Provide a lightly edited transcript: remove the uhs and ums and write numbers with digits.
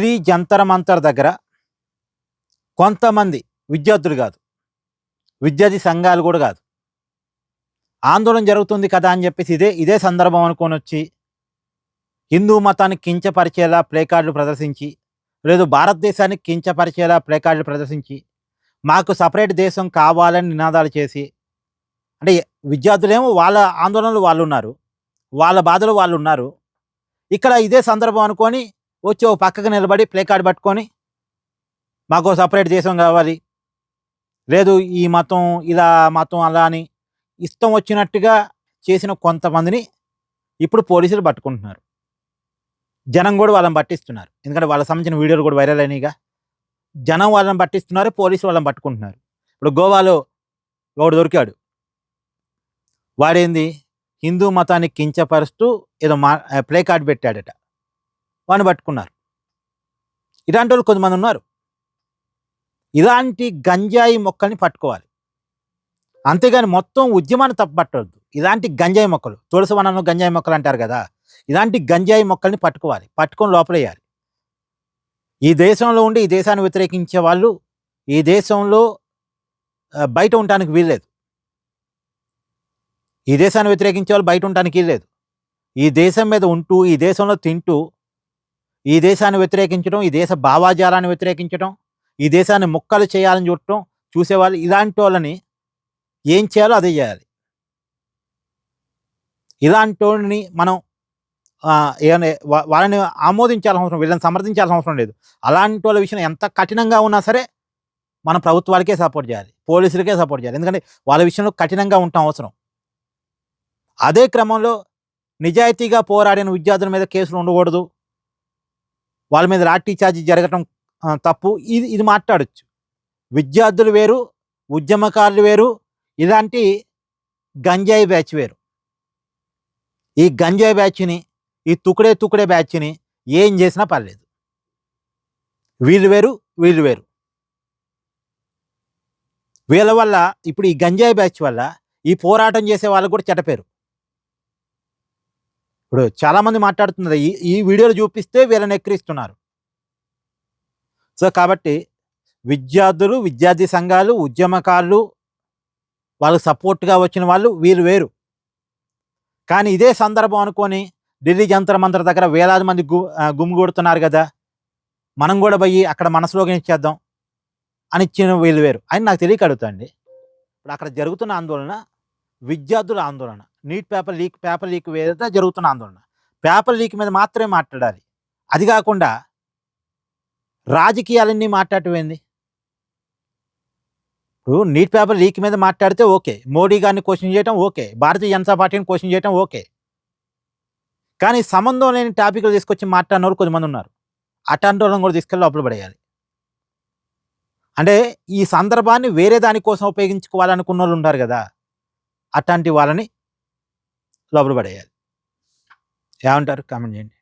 ఢిల్లీ జంతర్ మంతర్ దగ్గర కొంతమంది విద్యార్థులు కాదు, విద్యార్థి సంఘాలు కూడా కాదు, ఆందోళన జరుగుతుంది కదా అని చెప్పేసి ఇదే సందర్భం అనుకొని వచ్చి హిందూ మతాన్ని కించపరిచేలా ప్లే కార్డులు ప్రదర్శించి, లేదు భారతదేశాన్ని కించపరిచేలా ప్లే కార్డులు ప్రదర్శించి, మాకు సపరేట్ దేశం కావాలని నినాదాలు చేసి, అంటే విద్యార్థులేమో వాళ్ళ ఆందోళనలు వాళ్ళు ఉన్నారు, వాళ్ళ బాధలు వాళ్ళు ఉన్నారు. ఇక్కడ ఇదే సందర్భం అనుకొని వచ్చి ఓ పక్కకు నిలబడి ప్లే కార్డు పట్టుకొని మాకు సపరేట్ దేశం కావాలి, లేదు ఈ మతం ఇలా మతం అలా అని ఇష్టం వచ్చినట్టుగా చేసిన కొంతమందిని ఇప్పుడు పోలీసులు పట్టుకుంటున్నారు. జనం కూడా వాళ్ళని పట్టిస్తున్నారు, ఎందుకంటే వాళ్ళకి సంబంధించిన వీడియోలు కూడా వైరల్ అయినాయిగా. జనం వాళ్ళని పట్టిస్తున్నారు, పోలీసులు వాళ్ళని పట్టుకుంటున్నారు. ఇప్పుడు గోవాలో ఒకడు దొరికాడు, వాడేంది హిందూ మతాన్ని కించపరుస్తూ ఏదో ప్లే కార్డు పెట్టాడట, వాడిని పట్టుకున్నారు. ఇలాంటి వాళ్ళు కొంతమంది ఉన్నారు. ఇలాంటి గంజాయి మొక్కల్ని పట్టుకోవాలి, అంతేగాని మొత్తం ఉద్యమాన్ని తప్పుపట్టవద్దు. ఇలాంటి గంజాయి మొక్కలు, తులసి వనంలో గంజాయి మొక్కలు అంటారు కదా, ఇలాంటి గంజాయి మొక్కల్ని పట్టుకోవాలి, పట్టుకొని లోపలేయాలి. ఈ దేశంలో ఉండి ఈ దేశాన్ని వ్యతిరేకించే వాళ్ళు ఈ దేశంలో బయట ఉండటానికి వీల్లేదు. ఈ దేశాన్ని వ్యతిరేకించే వాళ్ళు బయట ఉండటానికి వీల్లేదు. ఈ దేశం మీద ఉంటూ, ఈ దేశంలో తింటూ, ఈ దేశాన్ని వ్యతిరేకించడం, ఈ దేశ భావాజాలాన్ని వ్యతిరేకించడం, ఈ దేశాన్ని ముక్కలు చేయాలని చూసేవాళ్ళు ఇలాంటి వాళ్ళని ఏం చేయాలో అదే చేయాలి. ఇలాంటి వాళ్ళని మనం వాళ్ళని ఆమోదించాల్సిన అవసరం, వీళ్ళని సమర్థించాల్సిన అవసరం లేదు. అలాంటి వాళ్ళ విషయం ఎంత కఠినంగా ఉన్నా సరే మనం ప్రభుత్వాలకే సపోర్ట్ చేయాలి, పోలీసులకే సపోర్ట్ చేయాలి, ఎందుకంటే వాళ్ళ విషయంలో కఠినంగా ఉండటం అవసరం. అదే క్రమంలో నిజాయితీగా పోరాడిన విద్యార్థుల మీద కేసులు ఉండకూడదు, వాళ్ళ మీద లాఠీ చార్జీ జరగటం తప్పు, ఇది మాట్లాడచ్చు. విద్యార్థులు వేరు, ఉద్యమకారులు వేరు, ఇలాంటి గంజాయి బ్యాచ్ వేరు. ఈ గంజాయి బ్యాచ్ని, ఈ తుకుడే బ్యాచ్ని ఏం చేసినా పర్లేదు. వీళ్ళు వేరు, వీళ్ళు వేరు. వీళ్ళ వల్ల ఇప్పుడు ఈ గంజాయి బ్యాచ్ వల్ల ఈ పోరాటం చేసే వాళ్ళకు కూడా చెడ్డపేరు. ఇప్పుడు చాలామంది మాట్లాడుతున్నారు, ఈ వీడియోలు చూపిస్తే వీళ్ళని ఎక్కిరిస్తున్నారు. సో కాబట్టి విద్యార్థులు, విద్యార్థి సంఘాలు, ఉద్యమకారులు, వాళ్ళకు సపోర్ట్గా వచ్చిన వాళ్ళు వీళ్ళు వేరు. కానీ ఇదే సందర్భం అనుకొని ఢిల్లీ జంతర్ మంతర్ దగ్గర వేలాది మంది గుమిగూడుతున్నారు కదా, మనం కూడా పోయి అక్కడ మన స్లోగన్ ఇచ్చేద్దాం అని ఇచ్చిన వీళ్ళు వేరు అని నాకు తెలియక అడుగుతాండి. ఇప్పుడు అక్కడ జరుగుతున్న ఆందోళన విద్యార్థుల ఆందోళన, నీట్ పేపర్ లీక్ వేరే జరుగుతున్న ఆందోళన. పేపర్ లీక్ మీద మాత్రమే మాట్లాడాలి, అది కాకుండా రాజకీయాలన్నీ మాట్లాడటం ఏంది? ఇప్పుడు నీట్ పేపర్ లీక్ మీద మాట్లాడితే ఓకే, మోడీ గారిని క్వశ్చన్ చేయడం ఓకే, భారతీయ జనతా పార్టీని క్వశ్చన్ చేయడం ఓకే. కానీ సంబంధం లేని టాపిక్లు తీసుకొచ్చి మాట్లాడిన వాళ్ళు కొంతమంది ఉన్నారు. అట్లాంటి వాళ్ళని కూడా తీసుకెళ్ళి లోపల పడేయాలి. అంటే ఈ సందర్భాన్ని వేరే దానికోసం ఉపయోగించుకోవాలనుకున్న వాళ్ళు ఉంటారు కదా, అట్లాంటి వాళ్ళని లోపల పడేయాలి. ఏమంటారు? కామెంట్ చేయండి.